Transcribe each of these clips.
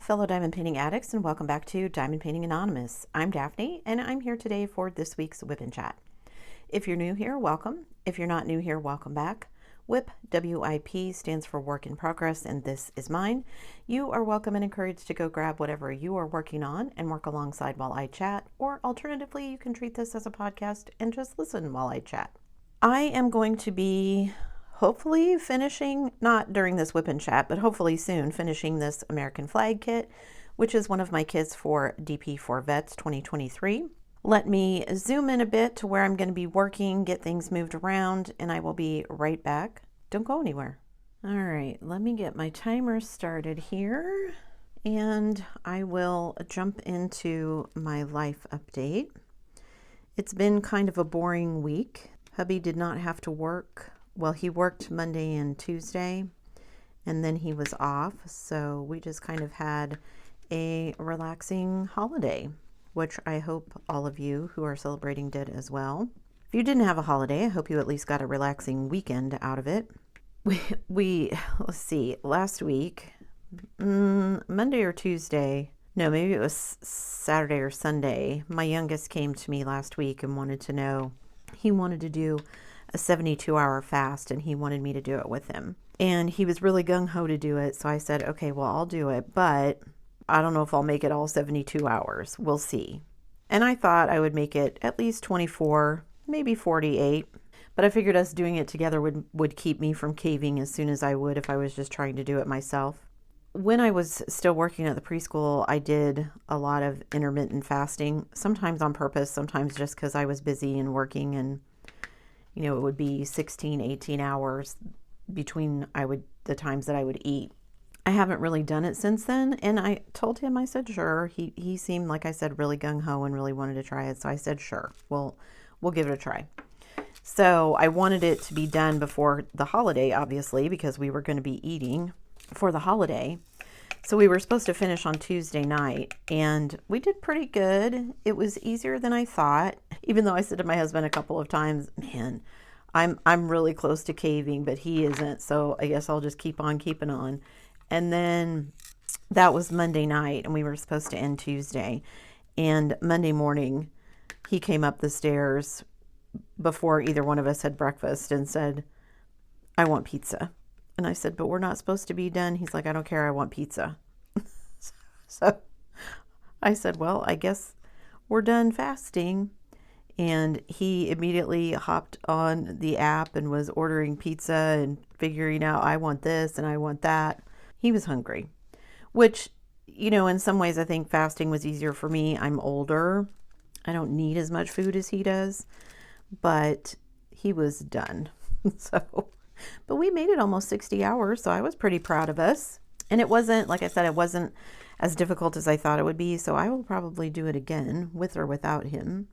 fellow diamond painting addicts, and welcome back to Diamond Painting Anonymous. I'm Daphne, and I'm here today for this week's WIP and Chat. If you're new here, welcome. If you're not new here, welcome back. WIP, W-I-P, stands for Work in Progress, and this is mine. You are welcome and encouraged to go grab whatever you are working on and work alongside while I chat, or alternatively, you can treat this as a podcast and just listen while I chat. I am going to be hopefully finishing, not during this WIP and Chat, but hopefully soon finishing this American flag kit, which is one of my kits for DP4 Vets 2023. Let me zoom in a bit to where I'm going to be working, get things moved around, and I will be right back. Don't go anywhere. All right, let me get my timer started here, and I will jump into my life update. It's been kind of a boring week. Hubby did not have to work. Well, he worked Monday and Tuesday, and then he was off, so we just kind of had a relaxing holiday, which I hope all of you who are celebrating did as well. If you didn't have a holiday, I hope you at least got a relaxing weekend out of it. Let's see, last week, Monday or Tuesday, no, maybe it was Saturday or Sunday, my youngest came to me last week and wanted to know, he wanted to do a 72-hour fast, and he wanted me to do it with him. And he was really gung-ho to do it, so I said, okay, well, I'll do it, but I don't know if I'll make it all 72 hours. We'll see. And I thought I would make it at least 24, maybe 48, but I figured us doing it together would keep me from caving as soon as I would if I was just trying to do it myself. When I was still working at the preschool, I did a lot of intermittent fasting, sometimes on purpose, sometimes just because I was busy and working, and it would be 16, 18 hours between the times that I would eat. I haven't really done it since then, and I told him, I said, sure. He seemed, like I said, really gung-ho and really wanted to try it, so I said, sure, we'll give it a try. So I wanted it to be done before the holiday, obviously, because we were going to be eating for the holiday. So we were supposed to finish on Tuesday night, and we did pretty good. It was easier than I thought, even though I said to my husband a couple of times, man, I'm really close to caving, but he isn't, so I guess I'll just keep on keeping on. And then that was Monday night, and we were supposed to end Tuesday. And Monday morning, he came up the stairs before either one of us had breakfast and said, I want pizza. And I said, but we're not supposed to be done. He's like, I don't care. I want pizza. So I said, well, I guess we're done fasting. And he immediately hopped on the app and was ordering pizza and figuring out, I want this and I want that. He was hungry, which, in some ways I think fasting was easier for me. I'm older. I don't need as much food as he does, but he was done. But we made it almost 60 hours, so I was pretty proud of us. And it wasn't, like I said, it wasn't as difficult as I thought it would be, so I will probably do it again, with or without him.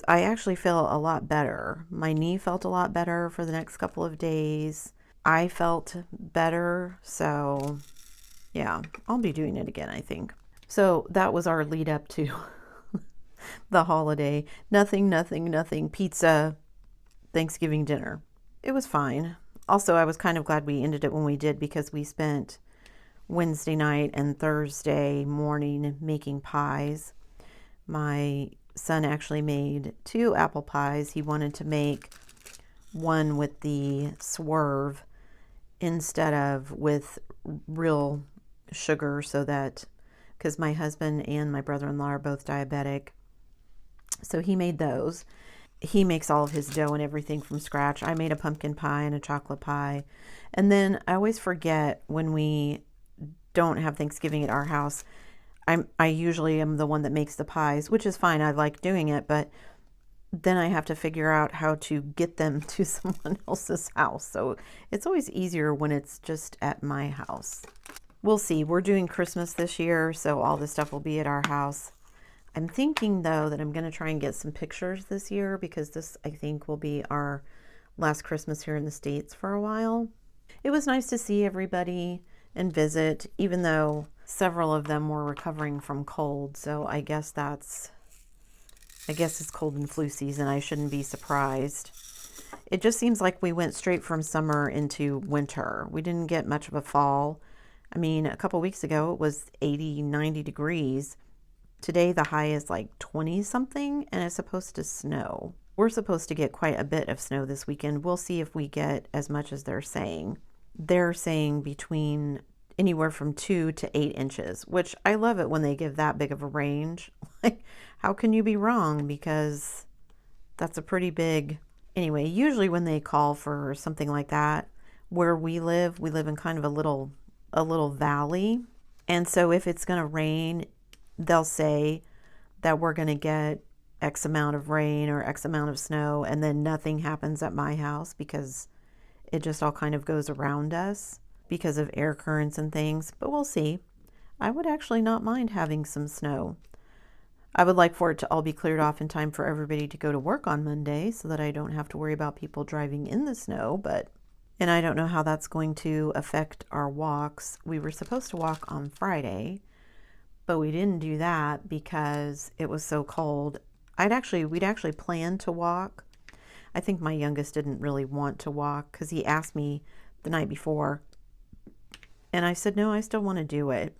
I actually feel a lot better. My knee felt a lot better for the next couple of days. I felt better, so yeah, I'll be doing it again, I think. So that was our lead up to the holiday. Nothing, pizza, Thanksgiving dinner. It was fine. Also, I was kind of glad we ended it when we did, because we spent Wednesday night and Thursday morning making pies. My son actually made 2 apple pies. He wanted to make one with the swerve instead of with real sugar, because my husband and my brother-in-law are both diabetic. So he made those. He makes all of his dough and everything from scratch. I made a pumpkin pie and a chocolate pie. And then I always forget, when we don't have Thanksgiving at our house, I usually am the one that makes the pies, which is fine. I like doing it, but then I have to figure out how to get them to someone else's house. So it's always easier when it's just at my house. We'll see. We're doing Christmas this year, so all this stuff will be at our house. I'm thinking, though, that I'm going to try and get some pictures this year, because this, I think, will be our last Christmas here in the States for a while. It was nice to see everybody and visit, even though several of them were recovering from cold. So I guess it's cold and flu season. I shouldn't be surprised. It just seems like we went straight from summer into winter. We didn't get much of a fall. I mean, a couple weeks ago it was 80, 90 degrees. Today the high is like 20 something and it's supposed to snow. We're supposed to get quite a bit of snow this weekend. We'll see if we get as much as they're saying. They're saying between anywhere from 2 to 8 inches, which I love it when they give that big of a range. Like, how can you be wrong? Because that's a pretty big... Anyway, usually when they call for something like that, where we live in kind of a little valley. And so if it's going to rain, they'll say that we're going to get X amount of rain or X amount of snow, and then nothing happens at my house because it just all kind of goes around us because of air currents and things. But we'll see. I would actually not mind having some snow. I would like for it to all be cleared off in time for everybody to go to work on Monday so that I don't have to worry about people driving in the snow. And I don't know how that's going to affect our walks. We were supposed to walk on Friday, but we didn't do that because it was so cold. We'd actually planned to walk. I think my youngest didn't really want to walk because he asked me the night before. And I said, no, I still want to do it.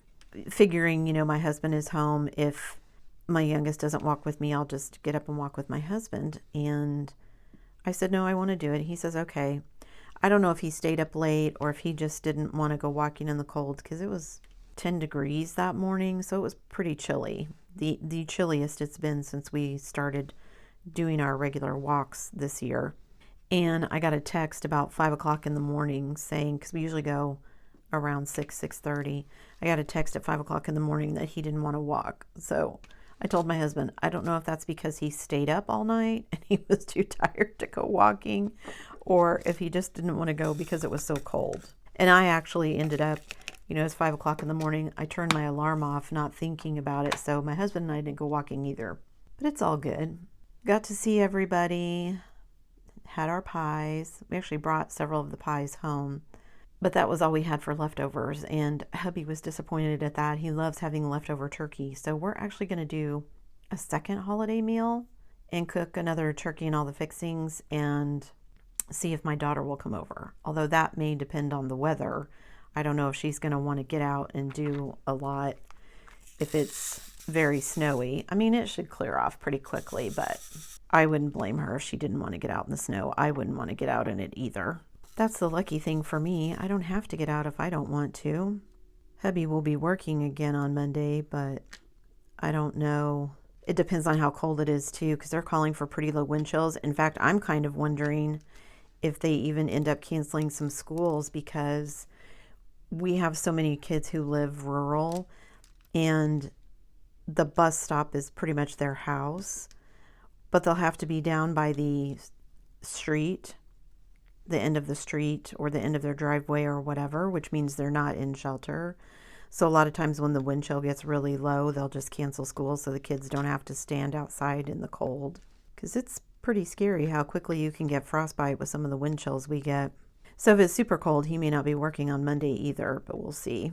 Figuring, my husband is home. If my youngest doesn't walk with me, I'll just get up and walk with my husband. And I said, no, I want to do it. He says, okay. I don't know if he stayed up late or if he just didn't want to go walking in the cold because it was 10 degrees that morning. So it was pretty chilly. The chilliest it's been since we started doing our regular walks this year. And I got a text about 5 o'clock in the morning saying, because we usually go around 6:30. I got a text at 5 o'clock in the morning that he didn't want to walk. So I told my husband, I don't know if that's because he stayed up all night and he was too tired to go walking, or if he just didn't want to go because it was so cold. And I actually ended up, it's 5 o'clock in the morning. I turned my alarm off, not thinking about it. So my husband and I didn't go walking either. But it's all good. Got to see everybody, had our pies. We actually brought several of the pies home. But that was all we had for leftovers, and hubby was disappointed at that. He loves having leftover turkey. So we're actually going to do a second holiday meal and cook another turkey and all the fixings and see if my daughter will come over. Although that may depend on the weather. I don't know if she's going to want to get out and do a lot if it's very snowy. I mean, it should clear off pretty quickly, but I wouldn't blame her if she didn't want to get out in the snow. I wouldn't want to get out in it either. That's the lucky thing for me. I don't have to get out if I don't want to. Hubby will be working again on Monday, but I don't know. It depends on how cold it is too, because they're calling for pretty low wind chills. In fact, I'm kind of wondering if they even end up canceling some schools because we have so many kids who live rural and the bus stop is pretty much their house, but they'll have to be down by the street, the end of the street or the end of their driveway or whatever, which means they're not in shelter. So a lot of times when the wind chill gets really low, they'll just cancel school so the kids don't have to stand outside in the cold. Because it's pretty scary how quickly you can get frostbite with some of the wind chills we get. So if it's super cold, he may not be working on Monday either, but we'll see.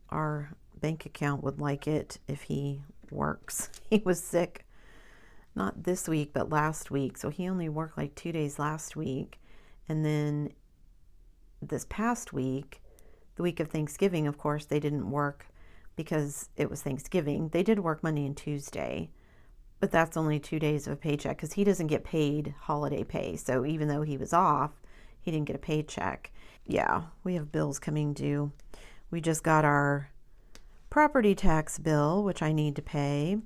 Our bank account would like it if he works. He was sick, not this week, but last week. So he only worked like 2 days last week. And then this past week, the week of Thanksgiving, of course, they didn't work because it was Thanksgiving. They did work Monday and Tuesday, but that's only 2 days of a paycheck because he doesn't get paid holiday pay. So even though he was off, he didn't get a paycheck. Yeah, we have bills coming due. We just got our property tax bill, which I need to pay.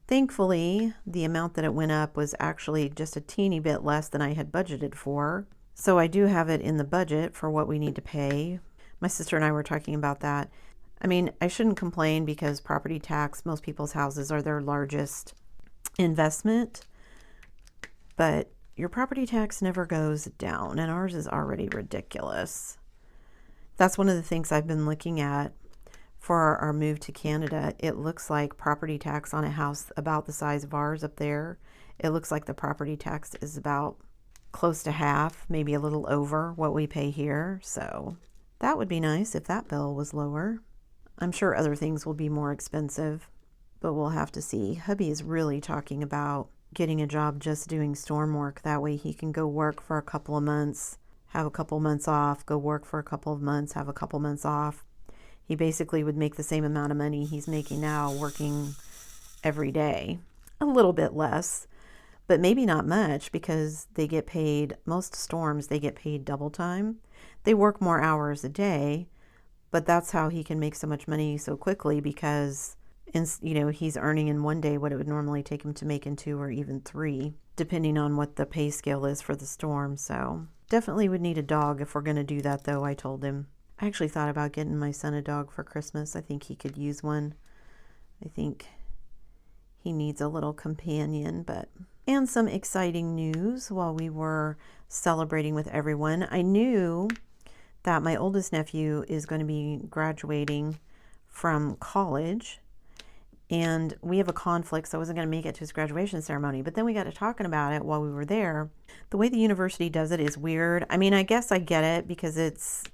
Thankfully, the amount that it went up was actually just a teeny bit less than I had budgeted for. So I do have it in the budget for what we need to pay. My sister and I were talking about that. I mean, I shouldn't complain because property tax, most people's houses are their largest investment, but your property tax never goes down, and ours is already ridiculous. That's one of the things I've been looking at for our move to Canada. It looks like property tax on a house about the size of ours up there, it looks like the property tax is about close to half, maybe a little over what we pay here. So that would be nice if that bill was lower. I'm sure other things will be more expensive, but we'll have to see. Hubby is really talking about getting a job just doing storm work. That way he can go work for a couple of months, have a couple months off, go work for a couple of months, have a couple months off. he basically would make the same amount of money he's making now working every day. A little bit less, but maybe not much, because they get paid, most storms, they get paid double time. They work more hours a day, but that's how he can make so much money so quickly, because he's earning in one day what it would normally take him to make in 2 or even 3, depending on what the pay scale is for the storm. So definitely would need a dog if we're going to do that, though, I told him. I actually thought about getting my son a dog for Christmas. I think he could use one. I think he needs a little companion. And some exciting news while we were celebrating with everyone. I knew that my oldest nephew is going to be graduating from college, and we have a conflict, so I wasn't going to make it to his graduation ceremony. But then we got to talking about it while we were there. The way the university does it is weird. I mean, I guess I get it, because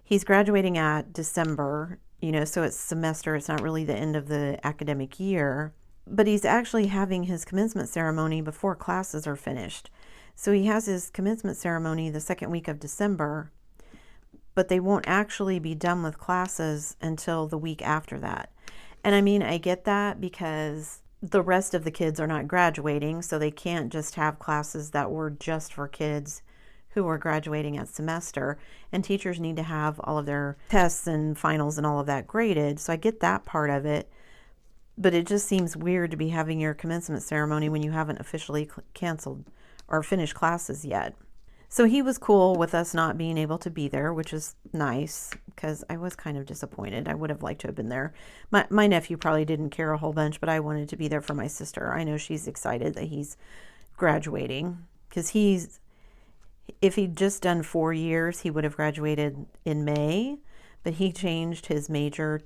he's graduating at December, so it's semester. It's not really the end of the academic year. But he's actually having his commencement ceremony before classes are finished. So he has his commencement ceremony the second week of December, but they won't actually be done with classes until the week after that. And I mean, I get that, because the rest of the kids are not graduating, so they can't just have classes that were just for kids who are graduating at semester. And teachers need to have all of their tests and finals and all of that graded. So I get that part of it. But it just seems weird to be having your commencement ceremony when you haven't officially canceled or finished classes yet. So he was cool with us not being able to be there, which is nice, because I was kind of disappointed. I would have liked to have been there. My nephew probably didn't care a whole bunch, but I wanted to be there for my sister. I know she's excited that he's graduating, because if he'd just done 4 years, he would have graduated in May, but he changed his major,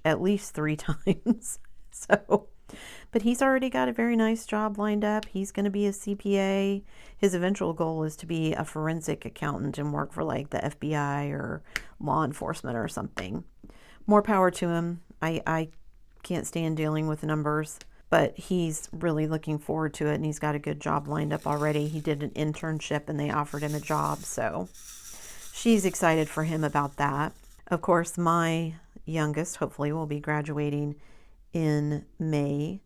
at least 3 times. But he's already got a very nice job lined up. He's going to be a CPA. His eventual goal is to be a forensic accountant and work for like the FBI or law enforcement or something. More power to him. I can't stand dealing with numbers, but he's really looking forward to it, and he's got a good job lined up already. He did an internship and they offered him a job, so she's excited for him about that. Of course, my youngest hopefully will be graduating in May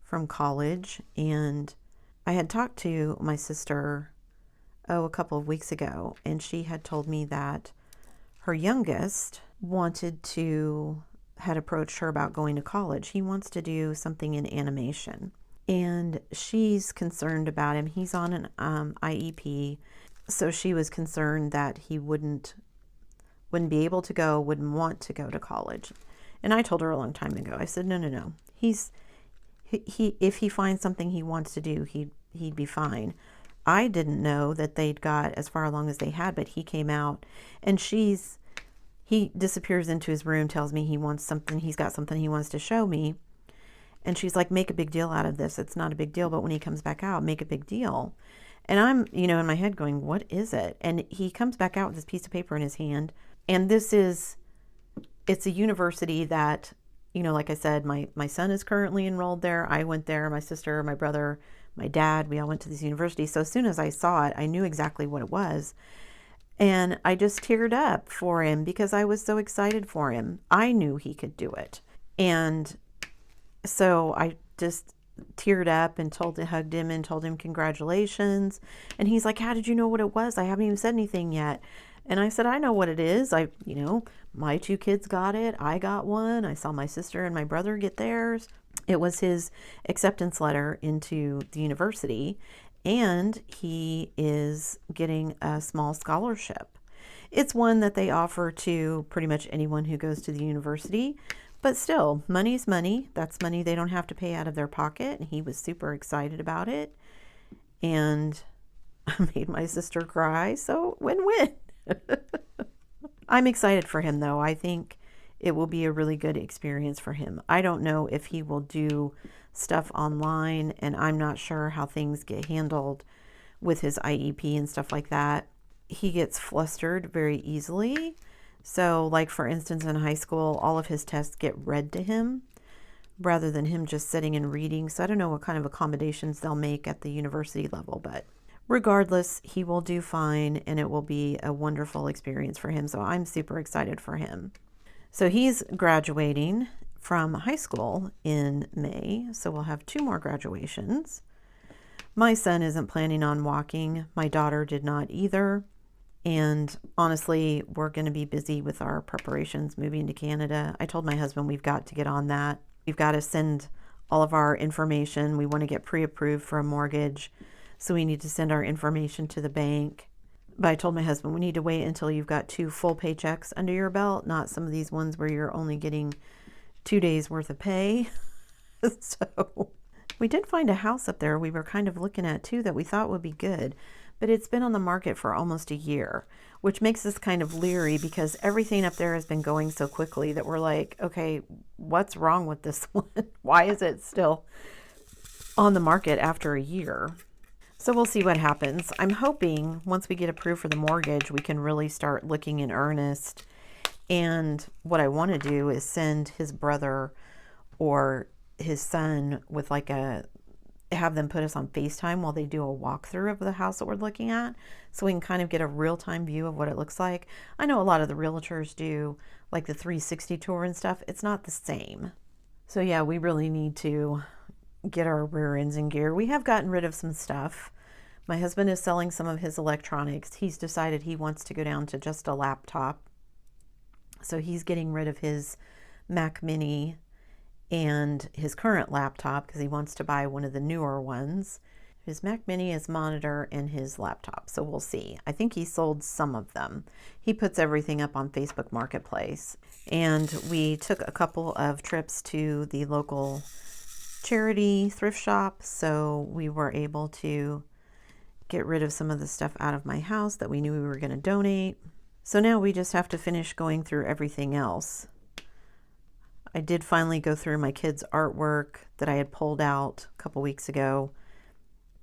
from college, and I had talked to my sister a couple of weeks ago, and she had told me that her youngest had approached her about going to college. He wants to do something in animation, and she's concerned about him. He's on an IEP, so she was concerned that he wouldn't be able to go, wouldn't want to go to college. And I told her a long time ago, I said, no. If he finds something he wants to do, he'd be fine. I didn't know that they'd got as far along as they had, but he came out, and he disappears into his room, tells me he wants something, he's got something he wants to show me. And she's like, make a big deal out of this. It's not a big deal, but when he comes back out, make a big deal. And I'm, in my head going, what is it? And he comes back out with this piece of paper in his hand. And it's a university that, like I said, my son is currently enrolled there. I went there, my sister, my brother, my dad, we all went to this university. So as soon as I saw it, I knew exactly what it was. And I just teared up for him because I was so excited for him. I knew he could do it. And so I just teared up and hugged him and told him congratulations. And he's like, how did you know what it was? I haven't even said anything yet. And I said, I know what it is. My 2 kids got it. I got one. I saw my sister and my brother get theirs. It was his acceptance letter into the university, and he is getting a small scholarship. It's one that they offer to pretty much anyone who goes to the university, but still, money's money. That's money they don't have to pay out of their pocket, and he was super excited about it, and I made my sister cry, so win-win. I'm excited for him, though. I think it will be a really good experience for him. I don't know if he will do stuff online, and I'm not sure how things get handled with his IEP and stuff like that. He gets flustered very easily. So, like, for instance, in high school, all of his tests get read to him rather than him just sitting and reading. So I don't know what kind of accommodations they'll make at the university level, but regardless, he will do fine and it will be a wonderful experience for him. So I'm super excited for him. So he's graduating from high school in May. So we'll have 2 more graduations. My son isn't planning on walking. My daughter did not either. And honestly, we're going to be busy with our preparations moving to Canada. I told my husband we've got to get on that. We've got to send all of our information. We want to get pre-approved for a mortgage. So we need to send our information to the bank. But I told my husband we need to wait until you've got 2 full paychecks under your belt, not some of these ones where you're only getting 2 days worth of pay. So we did find a house up there we were kind of looking at too that we thought would be good. But it's been on the market for almost a year, which makes us kind of leery because everything up there has been going so quickly that we're like, okay, what's wrong with this one? Why is it still on the market after a year? So we'll see what happens. I'm hoping once we get approved for the mortgage, we can really start looking in earnest. And what I want to do is send his brother or his son with have them put us on FaceTime while they do a walkthrough of the house that we're looking at, so we can kind of get a real-time view of what it looks like. I know a lot of the realtors do like the 360 tour and stuff. It's not the same. So yeah, we really need to get our rear ends in gear. We have gotten rid of some stuff. My husband is selling some of his electronics. He's decided he wants to go down to just a laptop. So he's getting rid of his Mac Mini and his current laptop because he wants to buy one of the newer ones. His Mac Mini, his monitor, and his laptop. So we'll see. I think he sold some of them. He puts everything up on Facebook Marketplace. And we took a couple of trips to the local charity thrift shop. So we were able to get rid of some of the stuff out of my house that we knew we were going to donate. So now we just have to finish going through everything else. I did finally go through my kids' artwork that I had pulled out a couple weeks ago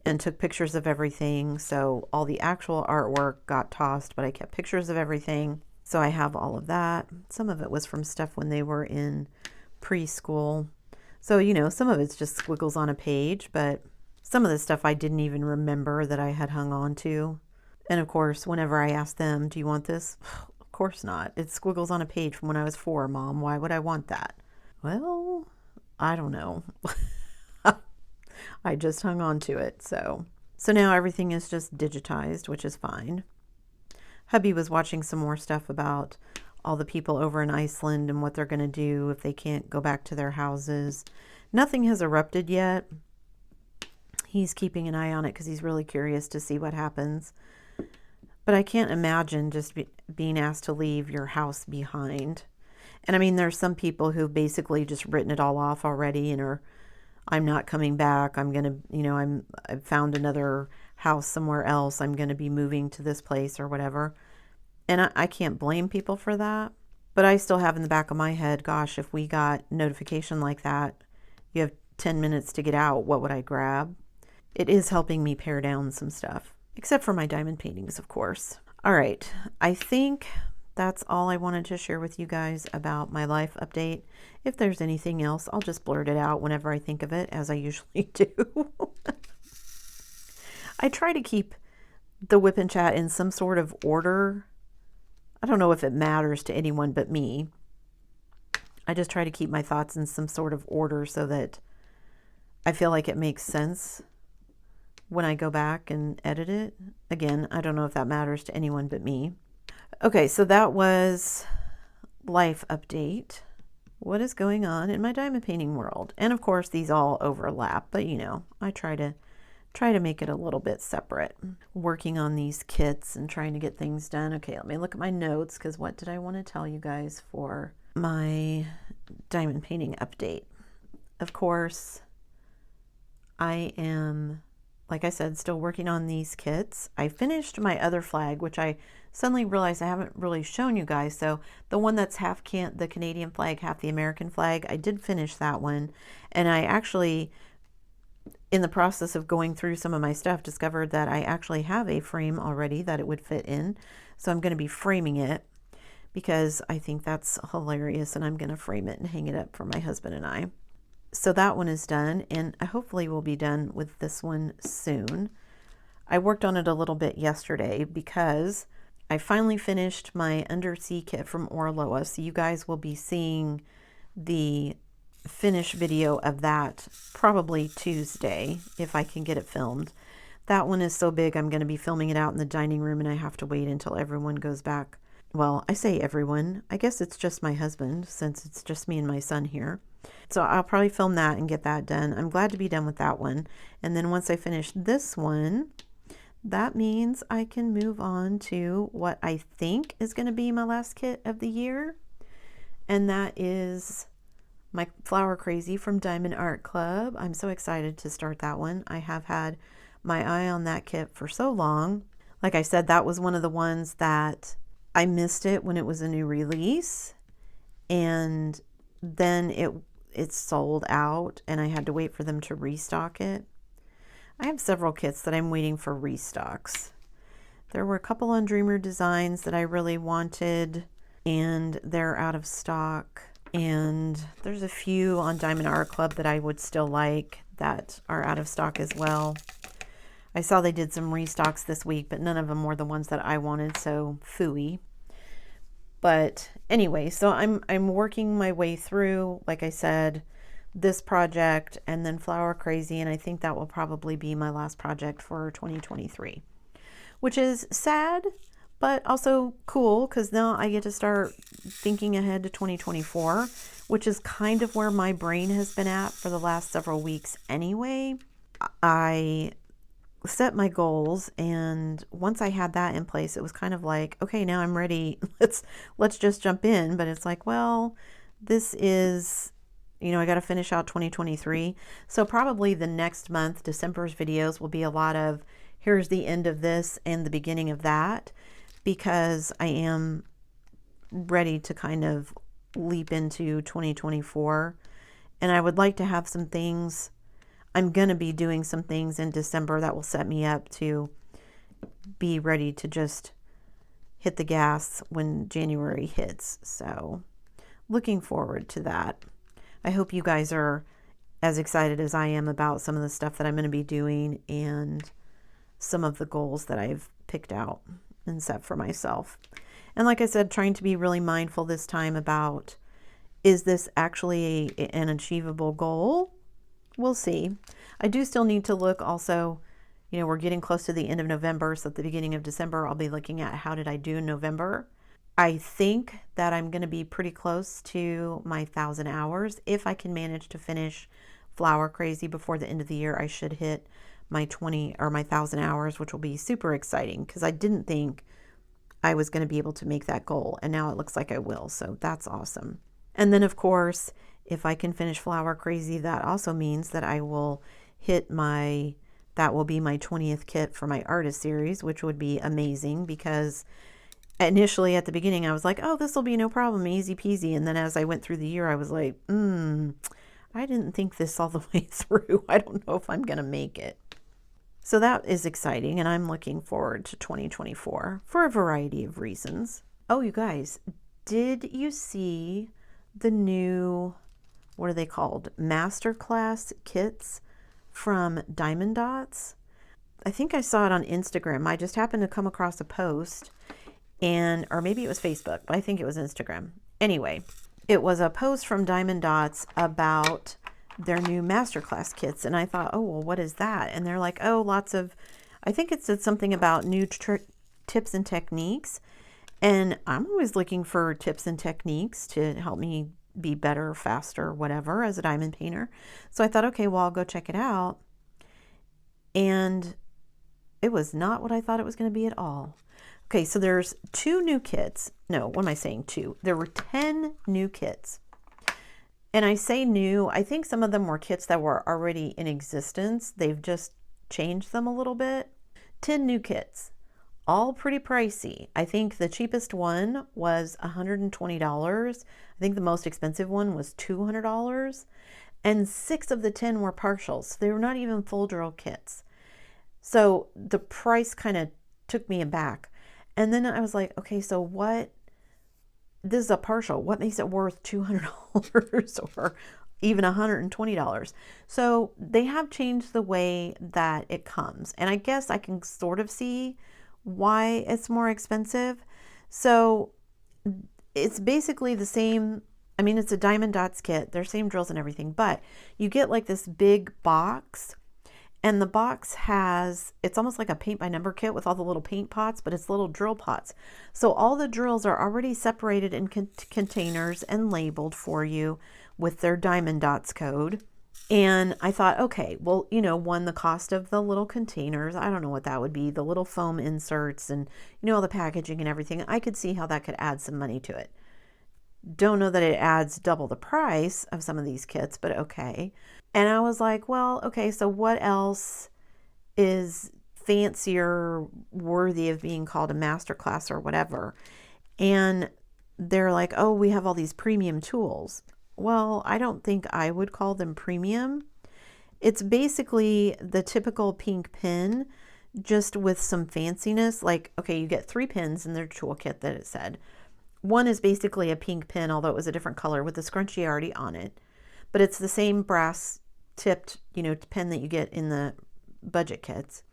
and took pictures of everything. So all the actual artwork got tossed, but I kept pictures of everything. So I have all of that. Some of it was from stuff when they were in preschool. So, you know, some of it's just squiggles on a page, but some of the stuff I didn't even remember that I had hung on to. And of course, whenever I asked them, do you want this? Of course not. It's squiggles on a page from when I was 4, Mom. Why would I want that? Well, I don't know. I just hung on to it. So now everything is just digitized, which is fine. Hubby was watching some more stuff about all the people over in Iceland and what they're going to do if they can't go back to their houses. Nothing has erupted yet. He's keeping an eye on it because he's really curious to see what happens. But I can't imagine just being asked to leave your house behind. And I mean, there's some people who've basically just written it all off already and are, I'm not coming back. I'm going to, you know, I've found another house somewhere else. I'm going to be moving to this place or whatever. And I can't blame people for that. But I still have in the back of my head, gosh, if we got notification like that, you have 10 minutes to get out, what would I grab? It is helping me pare down some stuff. Except for my diamond paintings, of course. All right, I think that's all I wanted to share with you guys about my life update. If there's anything else, I'll just blurt it out whenever I think of it, as I usually do. I try to keep the WIP and chat in some sort of order. I don't know if it matters to anyone but me. I just try to keep my thoughts in some sort of order so that I feel like it makes sense when I go back and edit it. Again, I don't know if that matters to anyone but me. Okay, so that was life update. What is going on in my diamond painting world? And of course, these all overlap, but you know, I try to make it a little bit separate. Working on these kits and trying to get things done. Okay, let me look at my notes, because what did I want to tell you guys for my diamond painting update? Of course, I am, like I said, still working on these kits. I finished my other flag, which I suddenly realized I haven't really shown you guys. So the one that's half the Canadian flag, half the American flag, I did finish that one. And I actually, in the process of going through some of my stuff, discovered that I actually have a frame already that it would fit in. So I'm going to be framing it because I think that's hilarious, and I'm going to frame it and hang it up for my husband and I. So that one is done, and hopefully we'll be done with this one soon. I worked on it a little bit yesterday because I finally finished my undersea kit from Orloa. So you guys will be seeing the finish video of that probably Tuesday if I can get it filmed. That one is so big I'm going to be filming it out in the dining room, and I have to wait until everyone goes back. Well, I say everyone. I guess it's just my husband, since it's just me and my son here. So I'll probably film that and get that done. I'm glad to be done with that one. And then once I finish this one, that means I can move on to what I think is going to be my last kit of the year. And that is my Flower Crazy from Diamond Art Club. I'm so excited to start that one. I have had my eye on that kit for so long. Like I said, that was one of the ones that I missed it when it was a new release, and then it sold out and I had to wait for them to restock it. I have several kits that I'm waiting for restocks. There were a couple on Dreamer Designs that I really wanted, and they're out of stock. And there's a few on Diamond Art Club that I would still like that are out of stock as well. I saw they did some restocks this week, but none of them were the ones that I wanted, so phooey. But anyway, so I'm working my way through, like I said, this project and then Flower Crazy, and I think that will probably be my last project for 2023, which is sad, but also cool because now I get to start thinking ahead to 2024, which is kind of where my brain has been at for the last several weeks anyway. I set my goals, and once I had that in place, it was kind of like, okay, now I'm ready. Let's just jump in. But it's like, well, this is, I got to finish out 2023. So probably the next month, December's videos will be a lot of here's the end of this and the beginning of that, because I am ready to kind of leap into 2024. And I would like to have some things. I'm going to be doing some things in December that will set me up to be ready to just hit the gas when January hits. So looking forward to that. I hope you guys are as excited as I am about some of the stuff that I'm going to be doing and some of the goals that I've picked out and set for myself. And like I said, trying to be really mindful this time about, is this actually an achievable goal? We'll see. I do still need to look also, we're getting close to the end of November, so at the beginning of December, I'll be looking at how did I do in November. I think that I'm going to be pretty close to my 1,000 hours. If I can manage to finish Flower Crazy before the end of the year, I should hit my 1,000 hours, which will be super exciting because I didn't think I was going to be able to make that goal, and now it looks like I will, so that's awesome. And then, of course, if I can finish Flower Crazy, that also means that I will hit that will be my 20th kit for my artist series, which would be amazing because initially at the beginning I was like, oh, this will be no problem, easy peasy. And then as I went through the year, I was like, I didn't think this all the way through. I don't know if I'm going to make it. So that is exciting, and I'm looking forward to 2024 for a variety of reasons. Oh, you guys, did you see the new, what are they called? Masterclass kits from Diamond Dots? I think I saw it on Instagram. I just happened to come across a post, or maybe it was Facebook, but I think it was Instagram. Anyway, it was a post from Diamond Dots about their new Masterclass kits. And I thought, oh, well, what is that? And they're like, oh, I think it said something about new tips and techniques. And I'm always looking for tips and techniques to help me be better, faster, whatever, as a diamond painter. So I thought, okay, well, I'll go check it out. And it was not what I thought it was going to be at all. Okay, so there's 2 new kits. No, what am I saying? 2. There were 10 new kits. And I say new, I think some of them were kits that were already in existence. They've just changed them a little bit. 10 new kits. All pretty pricey. I think the cheapest one was $120. I think the most expensive one was $200. And 6 of the 10 were partials. So they were not even full drill kits. So the price kind of took me aback. And then I was like, okay, so what? This is a partial. What makes it worth $200 or even $120. So they have changed the way that it comes. And I guess I can sort of see why it's more expensive. So it's basically the same. I mean, it's a Diamond Dots kit. They're same drills and everything, but you get like this big box, and the box has, it's almost like a paint by number kit with all the little paint pots, but it's little drill pots. So all the drills are already separated in containers and labeled for you with their Diamond Dots code. And I thought, okay, well, you know, one, the cost of the little containers, I don't know what that would be, the little foam inserts and, you know, all the packaging and everything. I could see how that could add some money to it. Don't know that it adds double the price of some of these kits, but okay. And I was like, well, okay, so what else is fancier, worthy of being called a masterclass or whatever? And they're like, oh, we have all these premium tools. Well, I don't think I would call them premium. It's basically the typical pink pin, just with some fanciness. Like, okay, you get 3 pins in their toolkit that it said. One is basically a pink pin, although it was a different color with the scrunchie already on it. But it's the same brass tipped, you know, pen that you get in the budget kits.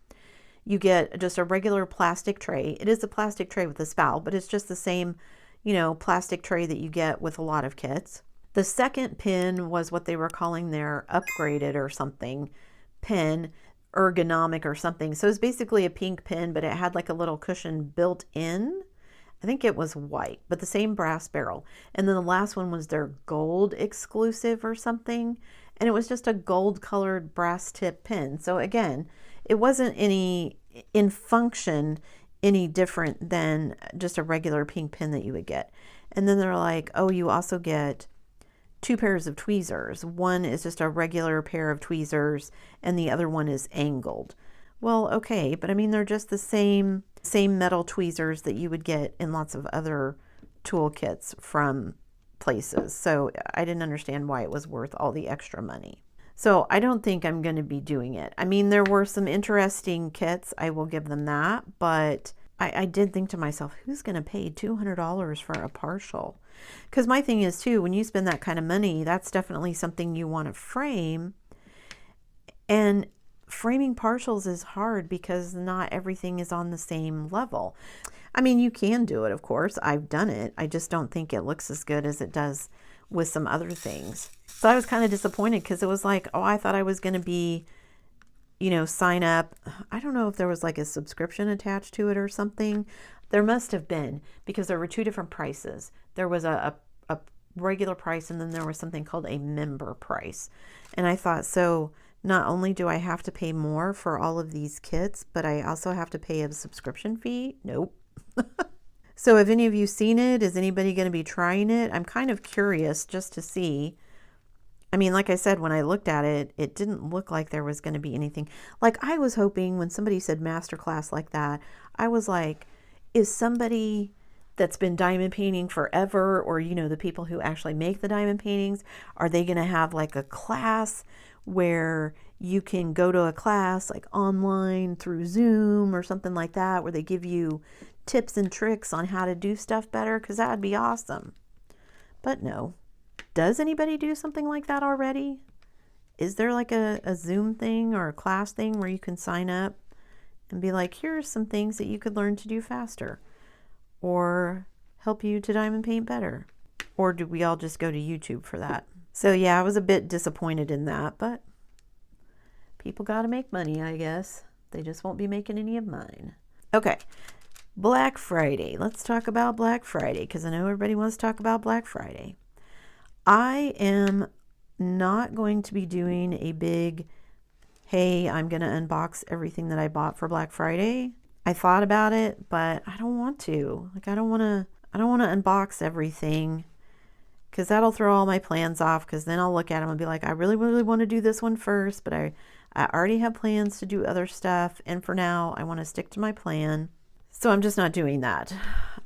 You get just a regular plastic tray. It is a plastic tray with a spout, but it's just the same, you know, plastic tray that you get with a lot of kits. The second pin was what they were calling their upgraded or something pin, ergonomic or something. So it's basically a pink pin, but it had like a little cushion built in. I think it was white, but the same brass barrel. And then the last one was their gold exclusive or something. And it was just a gold colored brass tip pin. So again, it wasn't any in function any different than just a regular pink pin that you would get. And then they're like, oh, you also get 2 pairs of tweezers. One is just a regular pair of tweezers and the other one is angled. Well, okay, but I mean, they're just the same metal tweezers that you would get in lots of other tool kits from places. So I didn't understand why it was worth all the extra money. So I don't think I'm going to be doing it. I mean, there were some interesting kits, I will give them that, but I did think to myself, who's going to pay $200 for a partial? Because my thing is too, when you spend that kind of money, that's definitely something you want to frame. And framing partials is hard because not everything is on the same level. I mean, you can do it, of course. I've done it. I just don't think it looks as good as it does with some other things. So I was kind of disappointed because it was like, oh, I thought I was going to be, you know, sign up. I don't know if there was like a subscription attached to it or something. There must have been, because there were 2 different prices. There was a regular price and then there was something called a member price. And I thought, so not only do I have to pay more for all of these kits, but I also have to pay a subscription fee? Nope. So have any of you seen it? Is anybody going to be trying it? I'm kind of curious just to see. I mean, like I said, when I looked at it, it didn't look like there was going to be anything. Like I was hoping when somebody said masterclass like that, I was like, is somebody that's been diamond painting forever, or, you know, the people who actually make the diamond paintings, are they going to have like a class where you can go to a class like online through Zoom or something like that, where they give you tips and tricks on how to do stuff better? Because that would be awesome. But no. Does anybody do something like that already? Is there like a Zoom thing or a class thing where you can sign up and be like, here's some things that you could learn to do faster or help you to diamond paint better? Or do we all just go to YouTube for that? So yeah, I was a bit disappointed in that, but people got to make money, I guess. They just won't be making any of mine. Okay, Black Friday. Let's talk about Black Friday, because I know everybody wants to talk about Black Friday. I am not going to be doing a big, hey, I'm going to unbox everything that I bought for Black Friday. I thought about it, but I don't want to. Like, I don't want to unbox everything, because that'll throw all my plans off, because then I'll look at them and be like, I really, really want to do this one first, but I already have plans to do other stuff, and for now, I want to stick to my plan. So I'm just not doing that.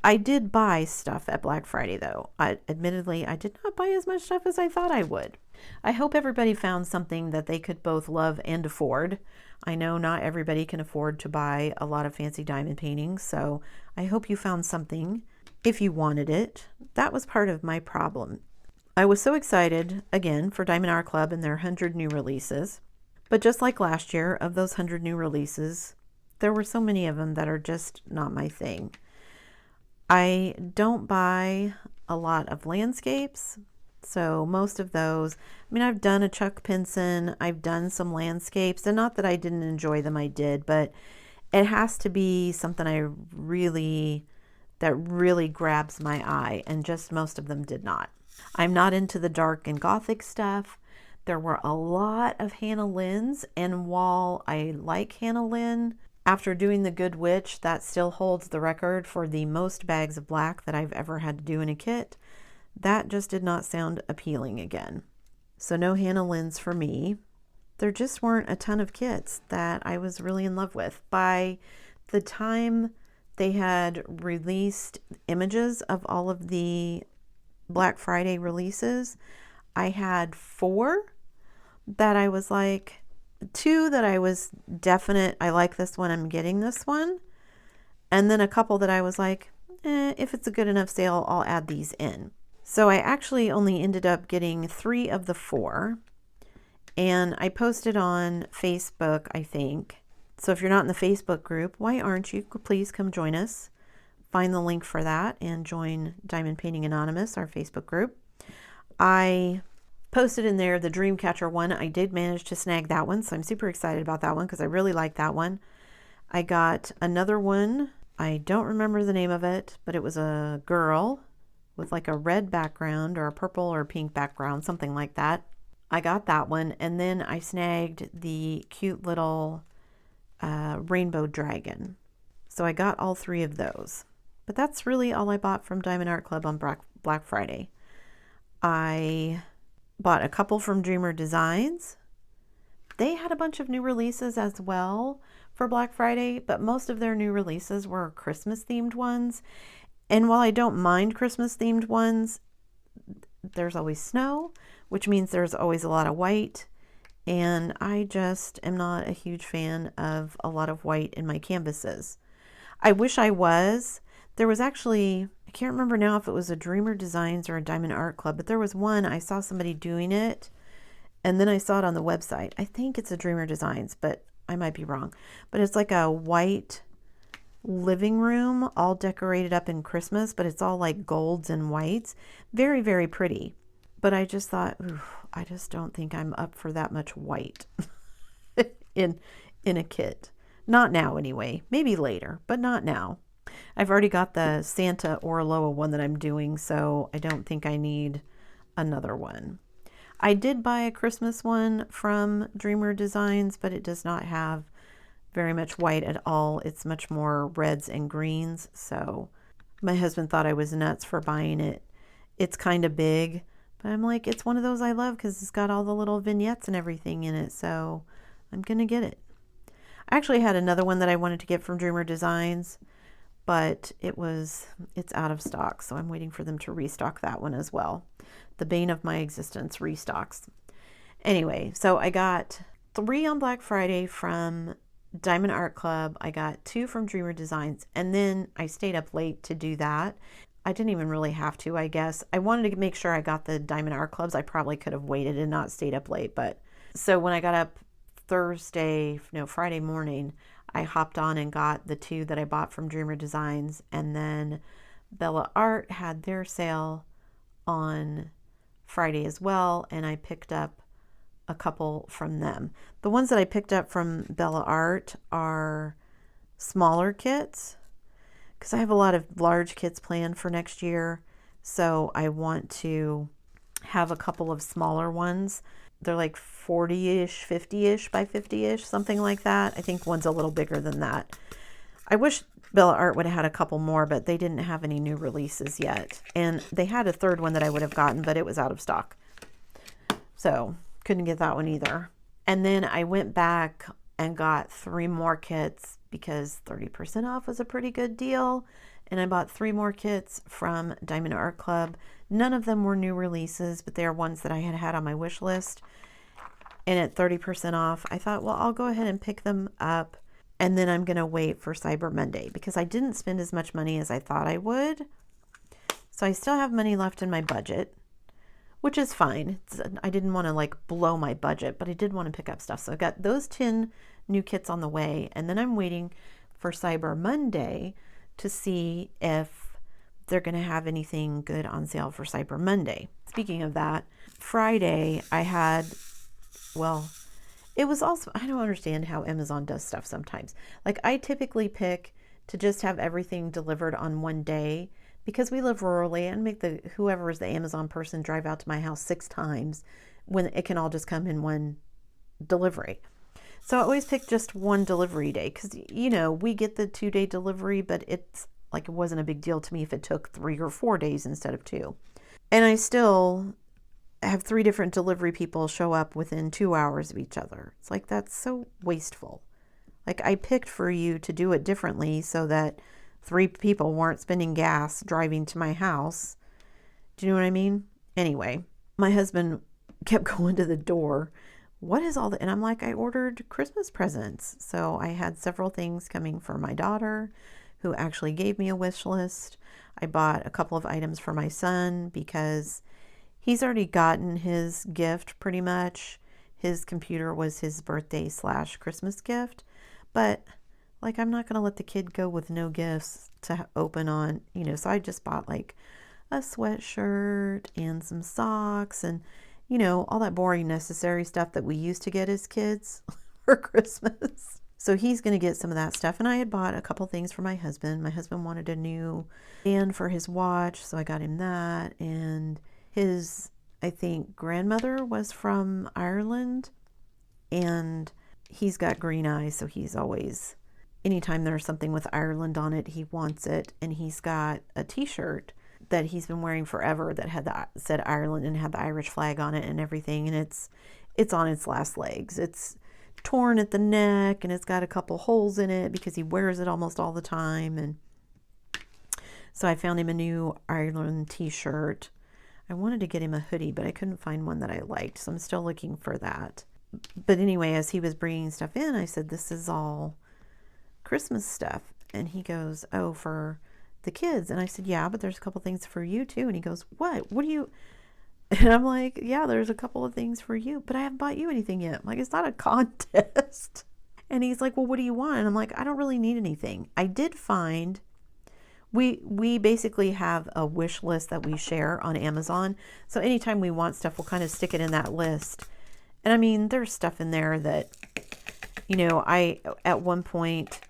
I did buy stuff at Black Friday, though. Admittedly, I did not buy as much stuff as I thought I would. I hope everybody found something that they could both love and afford. I know not everybody can afford to buy a lot of fancy diamond paintings, so I hope you found something if you wanted it. That was part of my problem. I was so excited, again, for Diamond Art Club and their 100 new releases. But just like last year, of those 100 new releases, there were so many of them that are just not my thing. I don't buy a lot of landscapes, so most of those, I mean, I've done a Chuck Pinson, I've done some landscapes, and not that I didn't enjoy them, I did, but it has to be something that really grabs my eye, and just most of them did not. I'm not into the dark and gothic stuff. There were a lot of Hannah Lynn's, and while I like Hannah Lynn, after doing The Good Witch, that still holds the record for the most bags of black that I've ever had to do in a kit. That just did not sound appealing again. So no Hannah Lynn's for me. There just weren't a ton of kits that I was really in love with. By the time they had released images of all of the Black Friday releases, I had 4 that I was like, 2 that I was definite, I like this one, I'm getting this one. And then a couple that I was like, if it's a good enough sale, I'll add these in. So I actually only ended up getting 3 of the 4. And I posted on Facebook, I think. So if you're not in the Facebook group, why aren't you? Please come join us. Find the link for that and join Diamond Painting Anonymous, our Facebook group. I posted in there the Dreamcatcher one. I did manage to snag that one, so I'm super excited about that one because I really like that one. I got another one. I don't remember the name of it, but it was a girl with like a red background or a purple or pink background, something like that. I got that one, and then I snagged the cute little rainbow dragon. So I got all 3 of those. But that's really all I bought from Diamond Art Club on Black Friday. I bought a couple from Dreamer Designs. They had a bunch of new releases as well for Black Friday, but most of their new releases were Christmas themed ones. And while I don't mind Christmas themed ones, there's always snow, which means there's always a lot of white. And I just am not a huge fan of a lot of white in my canvases. I wish I was. There was actually, I can't remember now if it was a Dreamer Designs or a Diamond Art Club, but there was one, I saw somebody doing it, and then I saw it on the website. I think it's a Dreamer Designs, but I might be wrong. But it's like a white living room, all decorated up in Christmas, but it's all like golds and whites. Very, very pretty. But I just thought, I just don't think I'm up for that much white in a kit. Not now anyway. Maybe later, but not now. I've already got the Santa Orloa one that I'm doing, so I don't think I need another one. I did buy a Christmas one from Dreamer Designs, but it does not have very much white at all. It's much more reds and greens, so my husband thought I was nuts for buying it. It's kind of big, but I'm like, it's one of those I love because it's got all the little vignettes and everything in it, so I'm going to get it. I actually had another one that I wanted to get from Dreamer Designs, but it's out of stock, so I'm waiting for them to restock that one as well. The bane of my existence, restocks. Anyway, so I got 3 on Black Friday from Diamond Art Club. I got 2 from Dreamer Designs, and then I stayed up late to do that. I didn't even really have to, I guess. I wanted to make sure I got the Diamond Art Clubs. I probably could have waited and not stayed up late, but so when I got up Friday morning, I hopped on and got the 2 that I bought from Dreamer Designs, and then Bella Art had their sale on Friday as well, and I picked up a couple from them. The ones that I picked up from Bella Art are smaller kits because I have a lot of large kits planned for next year, so I want to have a couple of smaller ones. They're like 40-ish, 50-ish by 50-ish, something like that. I think one's a little bigger than that. I wish Bella Art would have had a couple more, but they didn't have any new releases yet. And they had a third one that I would have gotten, but it was out of stock. So couldn't get that one either. And then I went back and got 3 more kits because 30% off was a pretty good deal. And I bought 3 more kits from Diamond Art Club. None of them were new releases, but they are ones that I had had on my wish list. And at 30% off, I thought, well, I'll go ahead and pick them up. And then I'm going to wait for Cyber Monday because I didn't spend as much money as I thought I would. So I still have money left in my budget, which is fine. I didn't want to like blow my budget, but I did want to pick up stuff. So I got those 10 new kits on the way, and then I'm waiting for Cyber Monday to see if they're going to have anything good on sale for Cyber Monday. Speaking of that, Friday I had, well, it was also, I don't understand how Amazon does stuff sometimes. Like I typically pick to just have everything delivered on one day because we live rurally, and make the whoever is the Amazon person drive out to my house 6 times when it can all just come in one delivery. So I always pick just one delivery day because, you know, we get the 2-day delivery, but it's like it wasn't a big deal to me if it took 3 or 4 days instead of 2. And I still have 3 different delivery people show up within 2 hours of each other. It's like, that's so wasteful. Like I picked for you to do it differently so that 3 people weren't spending gas driving to my house. Do you know what I mean? Anyway, my husband kept going to the door. What is all that? And I'm like, I ordered Christmas presents. So I had several things coming for my daughter, who actually gave me a wish list. I bought a couple of items for my son because he's already gotten his gift pretty much. His computer was his birthday / Christmas gift. But like, I'm not going to let the kid go with no gifts to open on, you know, so I just bought like a sweatshirt and some socks and, you know, all that boring necessary stuff that we used to get as kids for Christmas. So he's going to get some of that stuff. And I had bought a couple things for my husband. My husband wanted a new band for his watch, so I got him that. And his, I think, grandmother was from Ireland, and he's got green eyes, so he's always, anytime there's something with Ireland on it, he wants it. And he's got a t-shirt that he's been wearing forever that had said Ireland and had the Irish flag on it and everything. And it's on its last legs. It's torn at the neck, and it's got a couple holes in it because he wears it almost all the time. And so I found him a new Ireland t-shirt. I wanted to get him a hoodie, but I couldn't find one that I liked, so I'm still looking for that. But anyway, as he was bringing stuff in, I said, this is all Christmas stuff. And he goes, oh, for the kids. And I said, yeah, but there's a couple things for you too. And he goes, what do you, and I'm like, yeah, there's a couple of things for you, but I haven't bought you anything yet. I'm like, it's not a contest. And he's like, well, what do you want? And I'm like, I don't really need anything. I did find, we basically have a wish list that we share on Amazon. So anytime we want stuff, we'll kind of stick it in that list. And I mean, there's stuff in there that, you know, I at one point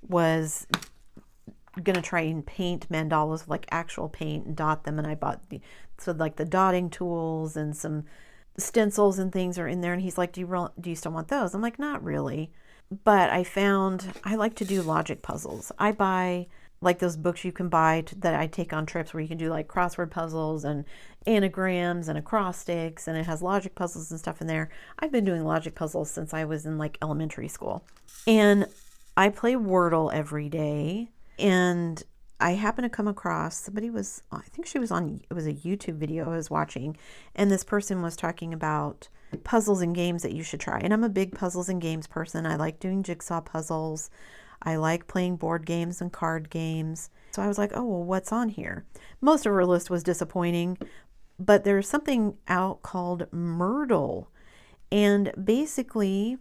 was going to try and paint mandalas with like actual paint and dot them. And I bought like the dotting tools and some stencils and things are in there. And he's like, do you still want those? I'm like, not really. But I found I like to do logic puzzles. I buy like those books you can buy that I take on trips where you can do like crossword puzzles and anagrams and acrostics, and it has logic puzzles and stuff in there. I've been doing logic puzzles since I was in like elementary school. And I play Wordle every day, and I happened to come across somebody I think she was on, it was a YouTube video I was watching, and this person was talking about puzzles and games that you should try. And I'm a big puzzles and games person. I like doing jigsaw puzzles. I like playing board games and card games. So I was like, oh, well, what's on here? Most of her list was disappointing, but there's something out called Myrtle. And basically,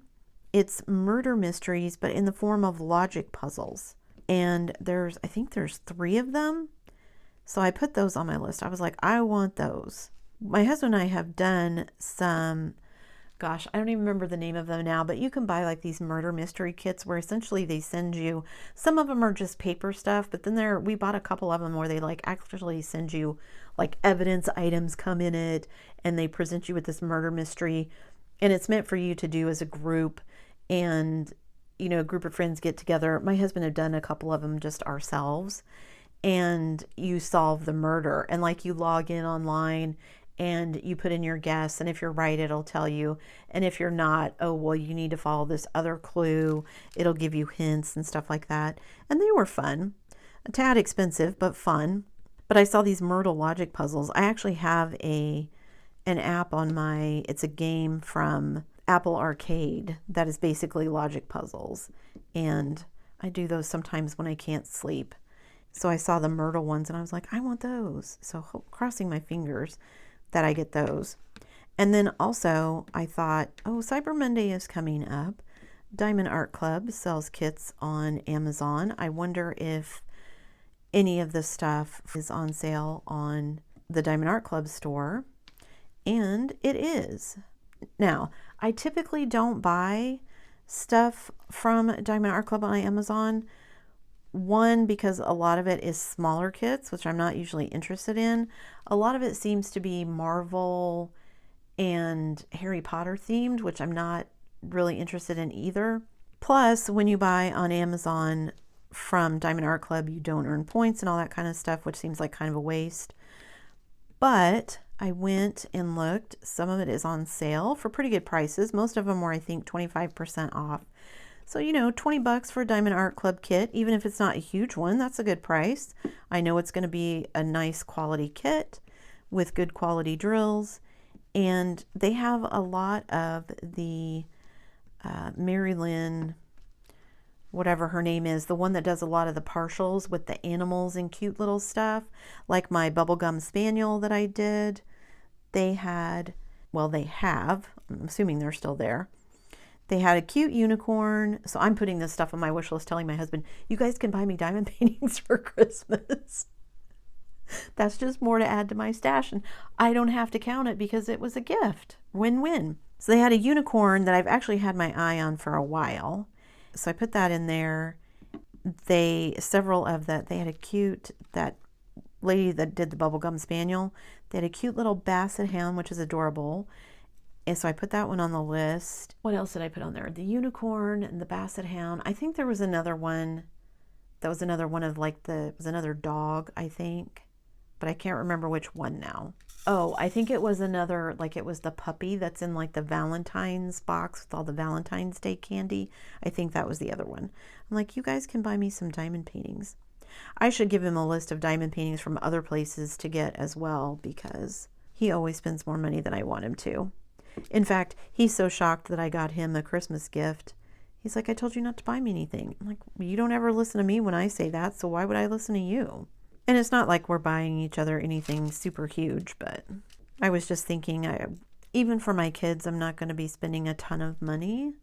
it's murder mysteries, but in the form of logic puzzles. And I think there's 3 of them. So I put those on my list. I was like, I want those. My husband and I have done some, gosh, I don't even remember the name of them now, but you can buy like these murder mystery kits where essentially they send you, some of them are just paper stuff, but then we bought a couple of them where they like actually send you like evidence items come in it, and they present you with this murder mystery, and it's meant for you to do as a group. And you know, a group of friends get together. My husband had done a couple of them just ourselves, and you solve the murder, and like you log in online and you put in your guess, and if you're right, it'll tell you, and if you're not, oh, well, you need to follow this other clue. It'll give you hints and stuff like that. And they were fun, a tad expensive, but fun. But I saw these Myrtle logic puzzles. I actually have an app on it's a game from Apple Arcade that is basically logic puzzles, and I do those sometimes when I can't sleep. So I saw the Myrtle ones and I was like, I want those. So crossing my fingers that I get those. And then also I thought, oh, Cyber Monday is coming up. Diamond Art Club sells kits on Amazon. I wonder if any of this stuff is on sale on the Diamond Art Club store. And it is. Now, I typically don't buy stuff from Diamond Art Club on Amazon. One, because a lot of it is smaller kits, which I'm not usually interested in. A lot of it seems to be Marvel and Harry Potter themed, which I'm not really interested in either. Plus, when you buy on Amazon from Diamond Art Club, you don't earn points and all that kind of stuff, which seems like kind of a waste. But I went and looked. Some of it is on sale for pretty good prices. Most of them were, I think, 25% off. So, you know, 20 bucks for a Diamond Art Club kit, even if it's not a huge one, that's a good price. I know it's going to be a nice quality kit with good quality drills. And they have a lot of the Mary Lynn, whatever her name is, the one that does a lot of the partials with the animals and cute little stuff, like my bubblegum spaniel that I did. They had, well, they have, I'm assuming they're still there. They had a cute unicorn. So I'm putting this stuff on my wish list, telling my husband, you guys can buy me diamond paintings for Christmas. That's just more to add to my stash. And I don't have to count it because it was a gift. Win-win. So they had a unicorn that I've actually had my eye on for a while. So I put that in there. Several of that, they had a cute, that lady that did the bubblegum spaniel, they had a cute little basset hound, which is adorable. And so I put that one on the list. What else did I put on there? The unicorn and the basset hound. I think there was another one. That was another one of like it was another dog, I think. But I can't remember which one now. Oh, I think it was another, like it was the puppy that's in like the Valentine's box with all the Valentine's Day candy. I think that was the other one. I'm like, you guys can buy me some diamond paintings. I should give him a list of diamond paintings from other places to get as well, because he always spends more money than I want him to. In fact, he's so shocked that I got him a Christmas gift. He's like, I told you not to buy me anything. I'm like, you don't ever listen to me when I say that, so why would I listen to you? And it's not like we're buying each other anything super huge, but I was just thinking, even for my kids, I'm not going to be spending a ton of money.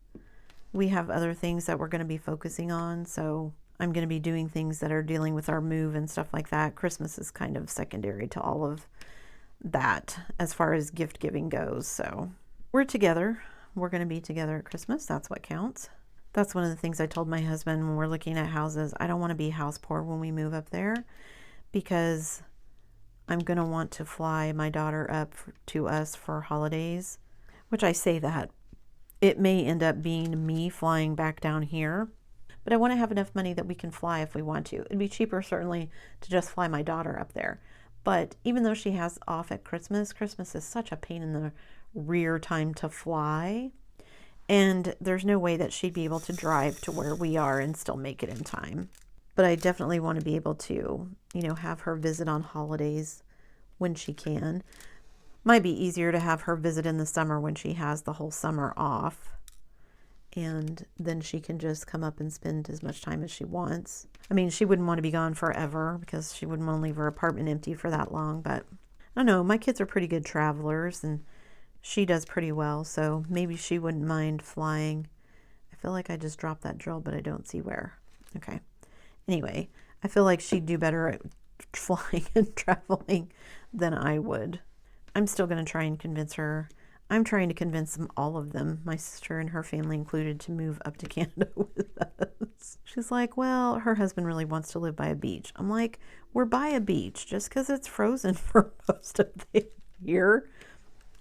We have other things that we're going to be focusing on, so I'm going to be doing things that are dealing with our move and stuff like that. Christmas is kind of secondary to all of that as far as gift giving goes. So we're together. We're going to be together at Christmas. That's what counts. That's one of the things I told my husband when we're looking at houses. I don't want to be house poor when we move up there, because I'm going to want to fly my daughter up to us for holidays, which I say that. It may end up being me flying back down here, but I want to have enough money that we can fly if we want to. It'd be cheaper, certainly, to just fly my daughter up there. But even though she has off at Christmas, Christmas is such a pain in the rear time to fly. And there's no way that she'd be able to drive to where we are and still make it in time. But I definitely want to be able to, you know, have her visit on holidays when she can. Might be easier to have her visit in the summer when she has the whole summer off. And then she can just come up and spend as much time as she wants. I mean, she wouldn't want to be gone forever because she wouldn't want to leave her apartment empty for that long. But I don't know, my kids are pretty good travelers and she does pretty well. So maybe she wouldn't mind flying. I feel like I just dropped that drill, but I don't see where. Okay. Anyway, I feel like she'd do better at flying and traveling than I would. I'm still going to try and convince her. I'm trying to convince all of them, my sister and her family included, to move up to Canada with us. She's like, well, her husband really wants to live by a beach. I'm like, we're by a beach. Just because it's frozen for most of the year,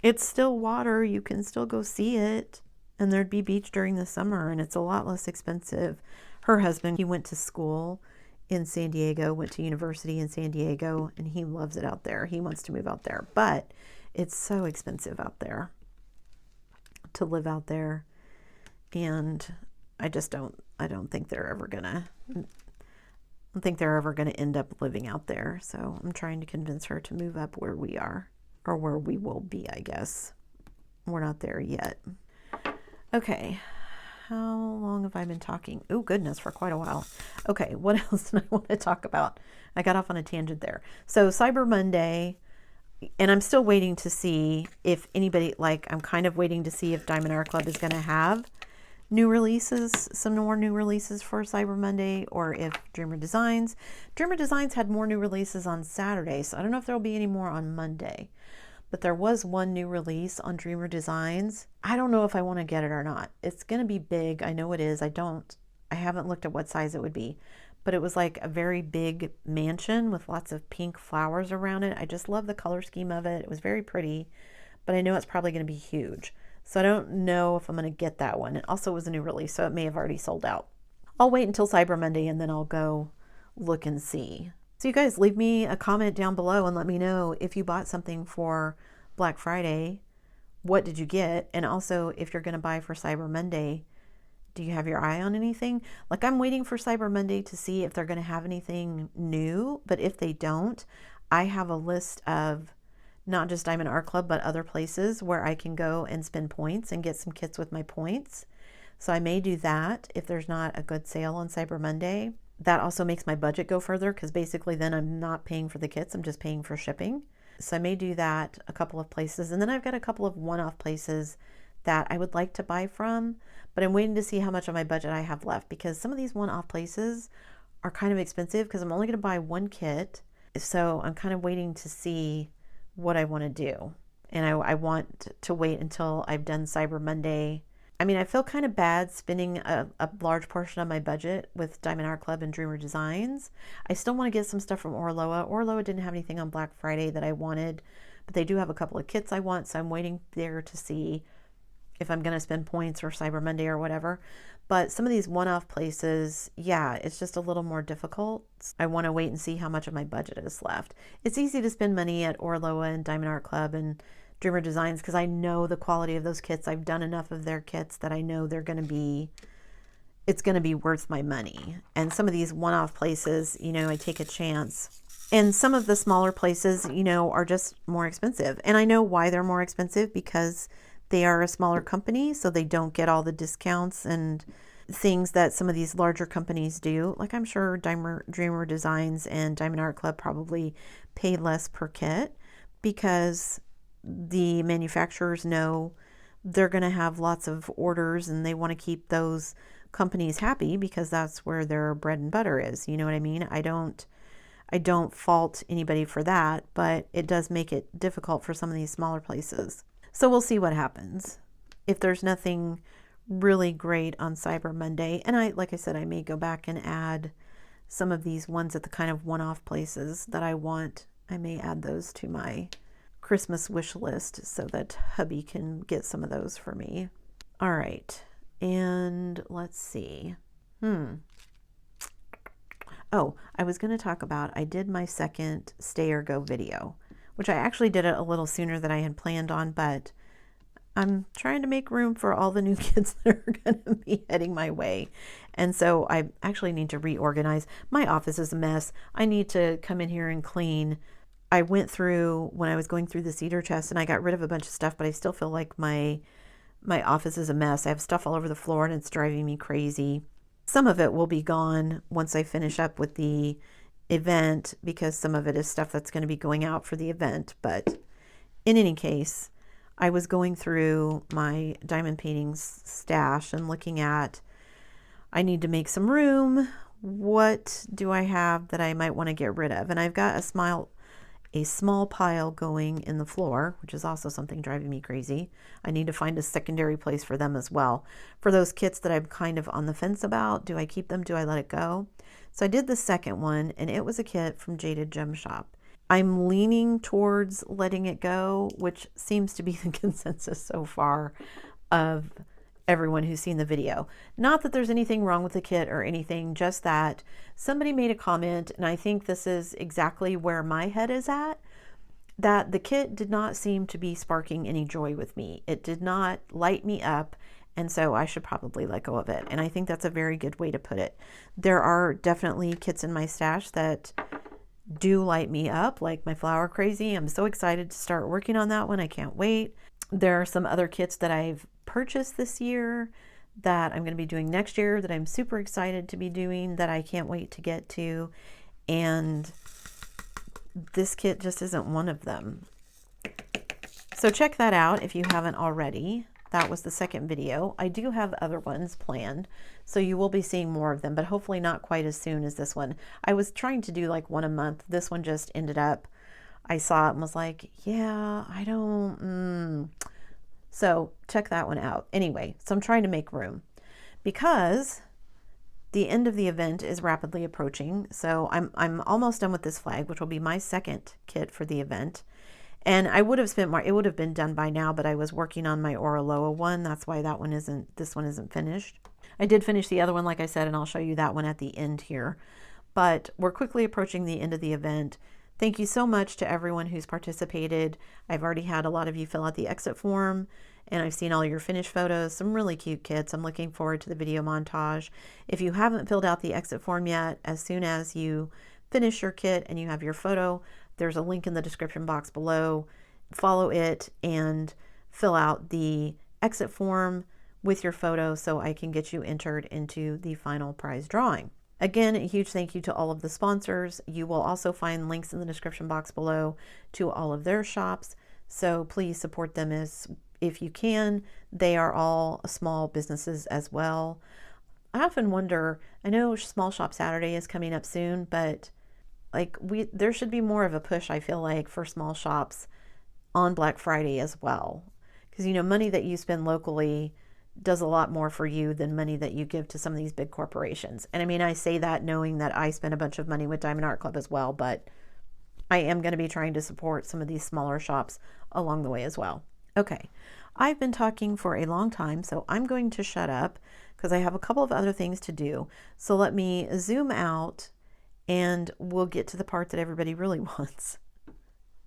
it's still water. You can still go see it. And there'd be beach during the summer, and it's a lot less expensive. Her husband, he went to school in San Diego, went to university in San Diego, and he loves it out there. He wants to move out there, but it's so expensive out there to live out there. And I don't think they're ever gonna end up living out there. So I'm trying to convince her to move up where we are, or where we will be, I guess. We're not there yet. Okay. How long have I been talking? Oh, goodness, for quite a while. Okay, what else did I want to talk about? I got off on a tangent there. So Cyber Monday, And I'm still waiting to see if anybody, like, I'm kind of waiting to see if Diamond Art Club is going to have new releases, some more new releases for Cyber Monday, or if Dreamer Designs had more new releases on Saturday, so I don't know if there'll be any more on Monday. But there was one new release on Dreamer Designs. I don't know if I want to get it or not. It's going to be big. I know it is. I haven't looked at what size it would be, but it was like a very big mansion with lots of pink flowers around it. I just love the color scheme of it. It was very pretty, but I know it's probably going to be huge. So I don't know if I'm going to get that one. It also was a new release, so it may have already sold out. I'll wait until Cyber Monday and then I'll go look and see. So you guys leave me a comment down below and let me know if you bought something for Black Friday. What did you get? And also, if you're going to buy for Cyber Monday, do you have your eye on anything? Like, I'm waiting for Cyber Monday to see if they're going to have anything new. But if they don't, I have a list of not just Diamond Art Club, but other places where I can go and spend points and get some kits with my points. So I may do that if there's not a good sale on Cyber Monday. That also makes my budget go further, because basically then I'm not paying for the kits, I'm just paying for shipping. So I may do that a couple of places. And then I've got a couple of one-off places that I would like to buy from, but I'm waiting to see how much of my budget I have left, because some of these one-off places are kind of expensive because I'm only going to buy one kit. So I'm kind of waiting to see what I want to do. And I want to wait until I've done Cyber Monday. I mean, I feel kind of bad spending a large portion of my budget with Diamond Art Club and Dreamer Designs. I still want to get some stuff from Orloa. Orloa didn't have anything on Black Friday that I wanted, but they do have a couple of kits I want, so I'm waiting there to see if I'm going to spend points or Cyber Monday or whatever. But some of these one-off places, yeah, it's just a little more difficult. I want to wait and see how much of my budget is left. It's easy to spend money at Orloa and Diamond Art Club and Dreamer Designs because I know the quality of those kits. I've done enough of their kits that I know they're going to be, it's going to be worth my money. And some of these one-off places, you know, I take a chance. And some of the smaller places, you know, are just more expensive. And I know why they're more expensive, because they are a smaller company, so they don't get all the discounts and things that some of these larger companies do. Like, I'm sure Dreamer Designs and Diamond Art Club probably pay less per kit because the manufacturers know they're going to have lots of orders and they want to keep those companies happy because that's where their bread and butter is. You know what I mean? I don't fault anybody for that, but it does make it difficult for some of these smaller places. So we'll see what happens. If there's nothing really great on Cyber Monday, and like I said, I may go back and add some of these ones at the kind of one-off places that I want. I may add those to my Christmas wish list so that hubby can get some of those for me. All right, and let's see. Oh, I was going to talk about, I did my second Stay or Go video, which I actually did it a little sooner than I had planned on, but I'm trying to make room for all the new kids that are going to be heading my way. And so I actually need to reorganize. My office is a mess. I need to come in here and clean. I went through, when I was going through the cedar chest, and I got rid of a bunch of stuff, but I still feel like my office is a mess. I have stuff all over the floor and it's driving me crazy. Some of it will be gone once I finish up with the event, because some of it is stuff that's going to be going out for the event. But in any case, I was going through my diamond paintings stash and looking at, I need to make some room. What do I have that I might want to get rid of? And I've got a small pile going in the floor, which is also something driving me crazy. I need to find a secondary place for them as well. For those kits that I'm kind of on the fence about, do I keep them? Do I let it go? So I did the second one, and it was a kit from Jaded Gem Shop. I'm leaning towards letting it go, which seems to be the consensus so far of everyone who's seen the video. Not that there's anything wrong with the kit or anything, just that somebody made a comment, and I think this is exactly where my head is at, that the kit did not seem to be sparking any joy with me. It did not light me up, and so I should probably let go of it. And I think that's a very good way to put it. There are definitely kits in my stash that do light me up, like my Flower Crazy. I'm so excited to start working on that one. I can't wait. There are some other kits that I've purchased this year that I'm going to be doing next year that I'm super excited to be doing, that I can't wait to get to. And this kit just isn't one of them. So check that out if you haven't already. That was the second video. I do have other ones planned, so you will be seeing more of them, but hopefully not quite as soon as this one. I was trying to do like one a month. This one just ended up, I saw it and was like, yeah, I don't, So check that one out. Anyway, so I'm trying to make room because the end of the event is rapidly approaching. So I'm almost done with this flag, which will be my second kit for the event. And I would have spent more, it would have been done by now, but I was working on my Oroloa one. That's why this one isn't finished. I did finish the other one, like I said, and I'll show you that one at the end here. But we're quickly approaching the end of the event. Thank you so much to everyone who's participated. I've already had a lot of you fill out the exit form, and I've seen all your finished photos, some really cute kits. I'm looking forward to the video montage. If you haven't filled out the exit form yet, as soon as you finish your kit and you have your photo, there's a link in the description box below. Follow it and fill out the exit form with your photo so I can get you entered into the final prize drawing. Again, a huge thank you to all of the sponsors. You will also find links in the description box below to all of their shops, so please support them if you can. They are all small businesses as well. I often wonder, I know Small Shop Saturday is coming up soon, but like there should be more of a push, I feel like, for small shops on Black Friday as well. Because, you know, money that you spend locally does a lot more for you than money that you give to some of these big corporations. And I mean, I say that knowing that I spend a bunch of money with Diamond Art Club as well, but I am going to be trying to support some of these smaller shops along the way as well. Okay, I've been talking for a long time, so I'm going to shut up because I have a couple of other things to do. So let me zoom out and we'll get to the part that everybody really wants.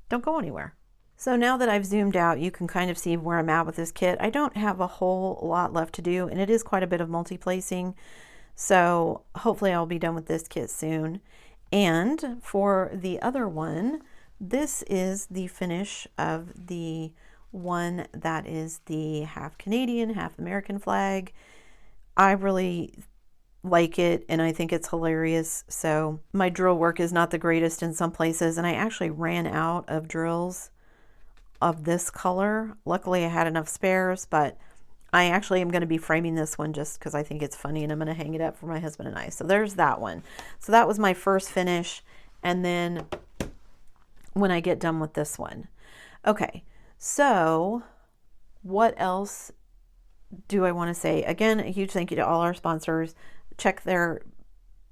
Don't go anywhere. So now that I've zoomed out, you can kind of see where I'm at with this kit. I don't have a whole lot left to do, and it is quite a bit of multi-placing. So hopefully I'll be done with this kit soon. And for the other one, this is the finish of the one that is the half Canadian, half American flag. I really like it and I think it's hilarious. So my drill work is not the greatest in some places, and I actually ran out of drills of this color. Luckily I had enough spares, but I actually am going to be framing this one just because I think it's funny, and I'm going to hang it up for my husband and I. So there's that one. So that was my first finish, and then when I get done with this one. Okay, so what else do I want to say? Again, a huge thank you to all our sponsors. Check their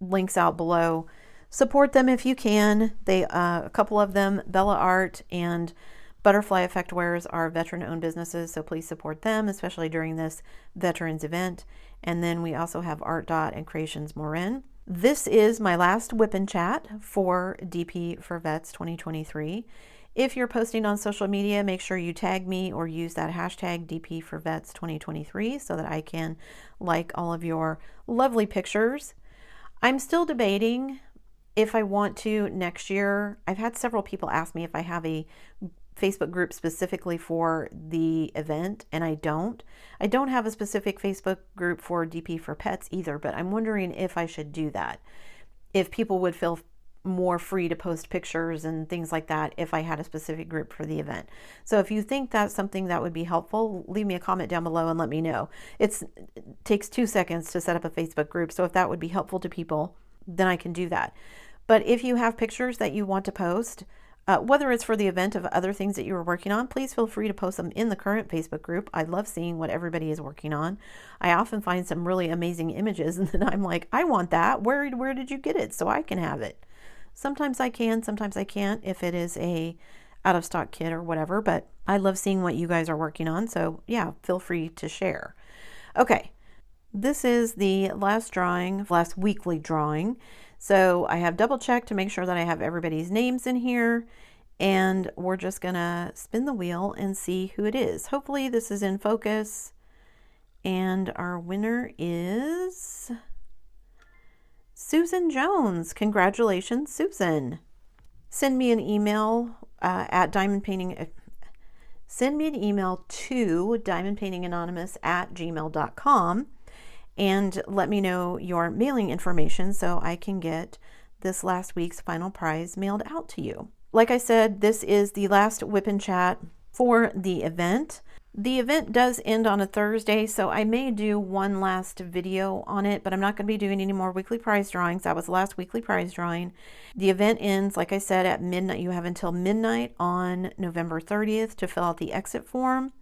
links out below. Support them if you can. They a couple of them, Bella Art and Butterfly Effect Wares, are veteran-owned businesses, so please support them, especially during this Veterans event. And then we also have Art Dot and Creations Morin. This is my last WIP and Chat for DP for Vets 2023. If you're posting on social media, make sure you tag me or use that hashtag DP for Vets 2023 so that I can like all of your lovely pictures. I'm still debating if I want to next year. I've had several people ask me if I have a Facebook group specifically for the event, and I don't. I don't have a specific Facebook group for DP for Pets either, but I'm wondering if I should do that. If people would feel more free to post pictures and things like that if I had a specific group for the event. So if you think that's something that would be helpful, leave me a comment down below and let me know. It takes 2 seconds to set up a Facebook group, so if that would be helpful to people, then I can do that. But if you have pictures that you want to post, whether it's for the event of other things that you were working on, please feel free to post them in the current Facebook group. I love seeing what everybody is working on. I often find some really amazing images, and then I'm like, I want that. Where did you get it so I can have it? Sometimes I can, sometimes I can't if it is a out of stock kit or whatever, but I love seeing what you guys are working on. So yeah, feel free to share. Okay, this is the last weekly drawing. So I have double checked to make sure that I have everybody's names in here, and we're just gonna spin the wheel and see who it is. Hopefully this is in focus, and our winner is Susan Jones. Congratulations, Susan. Send me an email at send me an email to diamondpaintinganonymous@gmail.com and let me know your mailing information so I can get this last week's final prize mailed out to you. Like I said, this is the last WIP and Chat for the event. The event does end on a Thursday, so I may do one last video on it, but I'm not going to be doing any more weekly prize drawings. That was the last weekly prize drawing. The event ends, like I said, at midnight. You have until midnight on November 30th to fill out the exit form.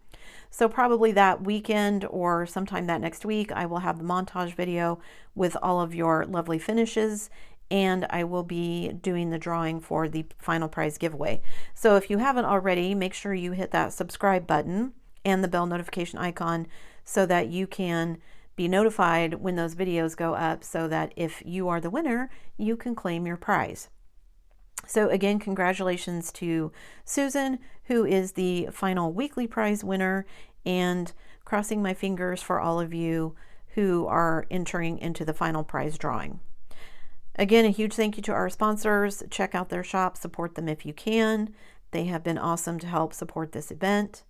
So probably that weekend or sometime that next week, I will have the montage video with all of your lovely finishes, and I will be doing the drawing for the final prize giveaway. So if you haven't already, make sure you hit that subscribe button and the bell notification icon so that you can be notified when those videos go up, so that if you are the winner, you can claim your prize. So again, congratulations to Susan, who is the final weekly prize winner, and crossing my fingers for all of you who are entering into the final prize drawing. Again, a huge thank you to our sponsors. Check out their shop, support them if you can. They have been awesome to help support this event.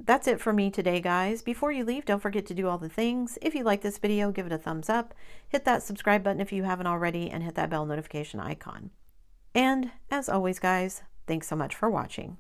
That's it for me today, guys. Before you leave, don't forget to do all the things. If you like this video, give it a thumbs up, hit that subscribe button if you haven't already, and hit that bell notification icon. And as always, guys, thanks so much for watching.